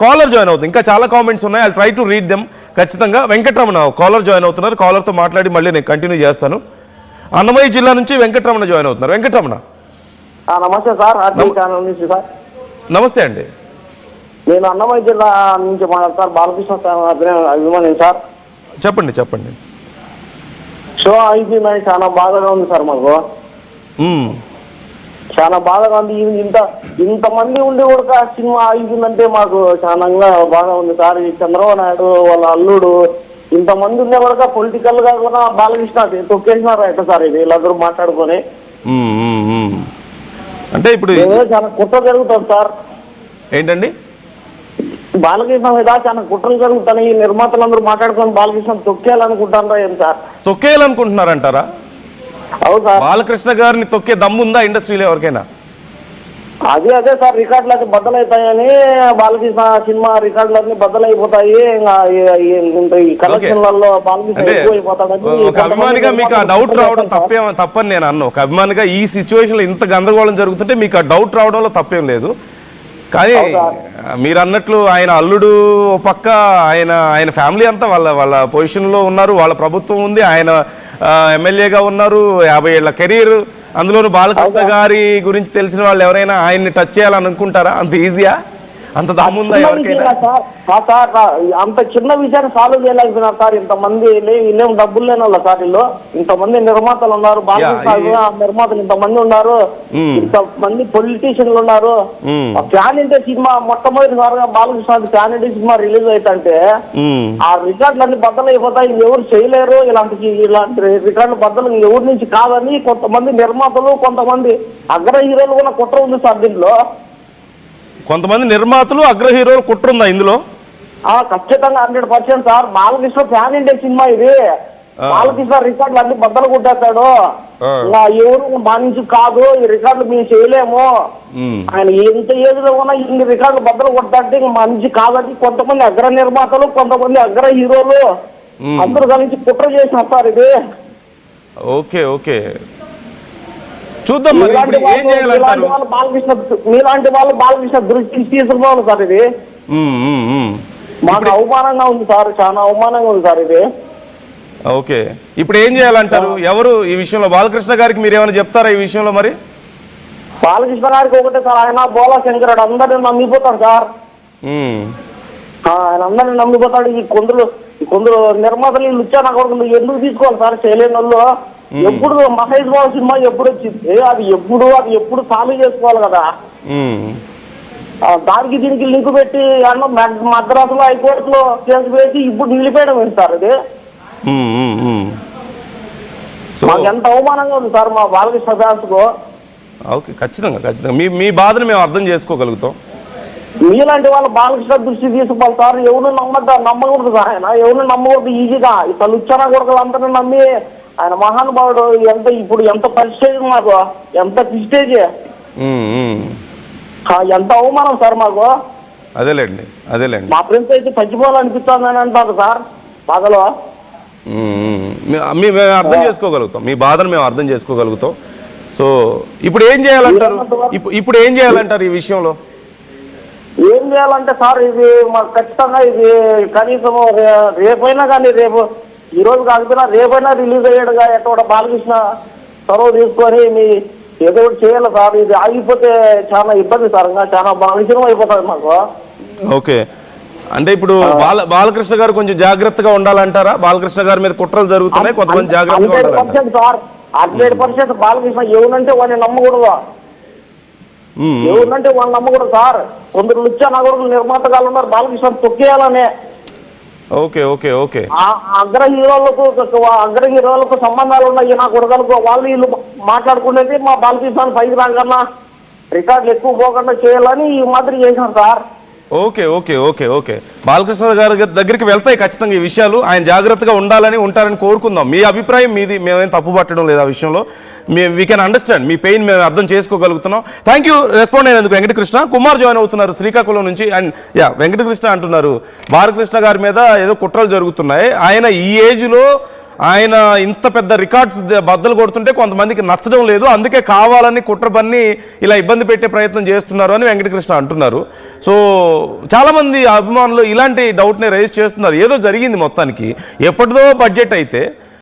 Caller join అవుతుంది. ఇంకా చాలా కామెంట్స్ ఉన్నాయి, I try to read them. ఖచ్చితంగా వెంకటరమణ కాలర్ జాయిన్ అవుతున్నారు. కాలర్తో మాట్లాడి మళ్ళీ నేను కంటిన్యూ చేస్తాను. అన్నమయ్య జిల్లా నుంచి వెంకటరమణ జాయిన్ అవుతున్నారు. వెంకటరమణ నమస్తే సార్. సార్ నమస్తే అండి. నేను అన్నమయ్య జిల్లా నుంచి మాట్లాడతాను. బాలకృష్ణ అభిమాని సార్. చెప్పండి చెప్పండి. షో అయిపోయిందని చాలా బాధగా ఉంది సార్ మాకు. చాలా బాధగా ఉంది. ఇంతమంది ఉండి కూడా సినిమా అయిపోయిందంటే మాకు చాలా బాగా ఉంది సార్. ఈ చంద్రబాబు నాయుడు వాళ్ళ అల్లుడు ఇంతమంది ఉండే కూడా పొలిటికల్ గా కూడా బాలకృష్ణ తొక్కేసినారు ఎట్లా సార్ ఇది వీళ్ళందరూ మాట్లాడుకొని. అంటే ఇప్పుడు చాలా కుట్ర జరుగుతుంది సార్. ఏంటండి బాలకృష్ణ మీద చాలా కుట్రలు జరుగుతాయి. నిర్మాతలందరూ మాట్లాడుకొని బాలకృష్ణ తొక్కేయాలనుకుంటారా ఏం సార్? తొక్కేయాలనుకుంటున్నారంటారా? అవును సార్. బాలకృష్ణ గారిని తొక్కే దమ్ముందా ఇండస్ట్రీలో ఎవరికైనా? అదే సార్, రికార్డులన్నీ బద్దలవుతాయని బాలకృష్ణ సినిమా రికార్డులన్నీ బద్దలైపోతాయి. కలెక్షన్లలో బాలకృష్ణ ఎక్కువైపోతాడని ఒక అభిమానిగా మీకు ఆ డౌట్ రావడం తప్పని నేను అన్నా. ఒక అభిమానిగా ఈ సిచ్యువేషన్లో ఇంత గందరగోళం జరుగుతుంటే మీకు ఆ డౌట్ రావడంలో తప్పేం లేదు. కానీ మీరు అన్నట్లు ఆయన అల్లుడు పక్క, ఆయన ఫ్యామిలీ అంతా వాళ్ళ పొజిషన్లో ఉన్నారు, వాళ్ళ ప్రభుత్వం ఉంది, ఆయన ఎమ్మెల్యేగా ఉన్నారు, 50 ఏళ్ల కెరీర్. అందులోనూ బాలకృష్ణ గారి గురించి తెలిసిన వాళ్ళు ఎవరైనా ఆయన్ని టచ్ చేయాలని అనుకుంటారా? అంత ఈజీయా? అంత దమ్ముందా ఎవరికైనా? సార్ అంత చిన్న విషయాన్ని సాల్వ్ చేయలేకపోయినారు సార్. ఇంతమంది ఇల్లేం డబ్బులు లేని వాళ్ళ సార్ ఇల్లు. ఇంతమంది నిర్మాతలు ఉన్నారు, బాలకృష్ణ నిర్మాతలు ఇంతమంది ఉన్నారు, ఇంతమంది పొలిటీషియన్లు ఉన్నారు. ఫ్యాన్ ఇండియా సినిమా మొట్టమొదటిసారిగా Balakrishna fan India cinema release అవుతుంటే ఆ రికార్డులన్నీ బద్దలు అయిపోతాయి. ఎవరు చేయలేరు ఇలాంటి రికార్డులు బద్దలు ఎవరి నుంచి కాదని కొంతమంది నిర్మాతలు, కొంతమంది అగ్ర హీరోలు కూడా కుట్ర ఉంది సార్ దీంట్లో. కొంతమంది నిర్మాతలు, అగ్ర హీరోలు కుట్ర ఉందా ఇందులో? ఖచ్చితంగా 100% sir. Balakrishna fan India cinema ఇది. బాలకృష్ణ రికార్డులు అన్ని బద్దలు కొట్టేస్తాడు. ఎవరు మా నుంచి కాదు, ఈ రికార్డులు మేము చేయలేము, ఆయన ఎంత ఏజ్లో ఉన్నా ఇన్ని రికార్డులు బద్దలు కొట్టాలంటే మా నుంచి కాదని కొంతమంది అగ్ర నిర్మాతలు, కొంతమంది అగ్ర హీరోలు అందరూ కలిసి కుట్ర చేసిన సార్ ఇది. ఓకే ఓకే, చూద్దాం. మీలాంటి వాళ్ళు బాలకృష్ణ దృష్టికి తీసుకుపోవాలి సార్. ఇది మాకు అవమానంగా ఉంది సార్, చాలా అవమానంగా ఉంది సార్ ఇది. ఓకే, ఇప్పుడు ఏం చేయాలంటారు? ఎవరు ఈ విషయంలో? బాలకృష్ణ గారికి మీరు ఏమైనా చెప్తారా ఈ విషయంలో? మరి బాలకృష్ణ గారికి ఒకటే సార్, ఆయన బోలా శంకరుడు అందరిని నమ్మిపోతాడు సార్. ఆయన అందరిని నమ్మిపోతాడు. ఈ కొందరు నిర్మాతలు లుచ్చా కొడుకులు ఎందుకు తీసుకోవాలి సార్? చేయలేని వాళ్ళు ఎప్పుడు మహేష్ బాబు సినిమా ఎప్పుడు వచ్చింది, అది ఎప్పుడు సాల్వ్ చేసుకోవాలి కదా. దానికి దీనికి లింక్ పెట్టి అన్న మద్రాసులో హైకోర్టులో కేసు వేసి ఇప్పుడు నిలిపేయడం ఏంటి సార్? అది మాకు ఎంత అవమానంగా ఉంది సార్ మా బాలకృష్ణ ఫ్యాన్స్ కు. ఓకే, ఖచ్చితంగా మీ బాధను మేము అర్థం చేసుకోగలుగుతాం. మీలాంటి వాళ్ళు బాలకృష్ణ దృష్టి తీసుకోవాలి సార్. ఎవరు నమ్మకూడదు సార్. ఆయన ఎవరు నమ్మకూడదు ఈజీగా. ఇట్లా లుచ్చన కొడుకులు అందరినీ నమ్మి ఆయన మహానుభావుడు ఎంత పరిస్టేజ్, మాకు ఎంత ప్రిస్టేజ్, ఎంత అవమానం సార్ మాకు. అదేలేండి. మా ఫ్రెండ్స్ అయితే చచ్చిపోవాలనిపిస్తుందని అంటారు సార్ బాధలో. మేము అర్థం చేసుకోగలుగుతాం, మీ బాధను మేము అర్థం చేసుకోగలుగుతాం. సో ఇప్పుడు ఏం చేయాలంటారు? ఈ విషయంలో ఏం చేయాలంటే సార్, ఇది మాకు ఖచ్చితంగా ఇది కనీసం రేపైనా కానీ, ఈ రోజు కాకపోయినా రేపైనా రిలీజ్ అయ్యాడుగా ఎక్కడ బాలకృష్ణ చొరవ తీసుకొని మీ ఏదో ఒకటి చేయాలి సార్. ఇది ఆగిపోతే చాలా ఇబ్బంది సార్, ఇంకా చాలా విషయం అయిపోతుంది మాకు. ఓకే, అంటే ఇప్పుడు బాలకృష్ణ గారు కొంచెం జాగ్రత్తగా ఉండాలంటారా? బాలకృష్ణ గారి మీద కుట్రలు జరుగుతున్నాయి, కొంతమంది జాగ్రత్తగా ఉండాలి సార్. 100% బాలకృష్ణ ఎవరంటే వాడిని నమ్మకూడదు, ఎవరినంటే వాళ్ళు నమ్మకూడదు సార్. కొందరు లుచ్చా నగరు నిర్మాతగాళ్ళు ఉన్నారు, బాలకృష్ణ తొక్కేయాలనే. ఓకే ఓకే ఓకే, అగ్ర హీరోలకు సంబంధాలు ఉన్నాయి నా కొడుకులకు. వాళ్ళు వీళ్ళు మాట్లాడుకునేది మా బాలకృష్ణ పైకి రాకన్నా రికార్డులు ఎక్కువ పోకుండా చేయాలని ఈ మాదిరి చేశారు sir. Okay okay okay okay, Balakrishna గారి దగ్గరికి వెళ్తాయి ఖచ్చితంగా ఈ విషయాలు. ఆయన జాగ్రత్తగా ఉంటారని కోరుకుందాం. మీ అభిప్రాయం మీది, మేమేం తప్పు పట్టడం లేదు ఆ విషయంలో. We can understand me pain, మేము అర్థం చేసుకోగలుగుతున్నాం. థ్యాంక్ యూ రెస్పాండ్ అయినందుకు. వెంకటకృష్ణ కుమార్ జాయిన్ అవుతున్నారు శ్రీకాకుళం నుంచి. అండ్ వెంకటకృష్ణ అంటున్నారు బాలకృష్ణ గారి మీద ఏదో కుట్రలు జరుగుతున్నాయి, ఆయన ఈ ఏజ్లో ఆయన ఇంత పెద్ద రికార్డ్స్ బద్దలు కొడుతుంటే కొంతమందికి నచ్చడం లేదు, అందుకే కావాలని కుట్ర పన్ని ఇలా ఇబ్బంది పెట్టే ప్రయత్నం చేస్తున్నారు అని వెంకటకృష్ణ అంటున్నారు. సో చాలామంది అభిమానులు ఇలాంటి డౌట్ని రైజ్ చేస్తున్నారు. ఏదో జరిగింది మొత్తానికి, ఎప్పటిదో బడ్జెట్ అయితే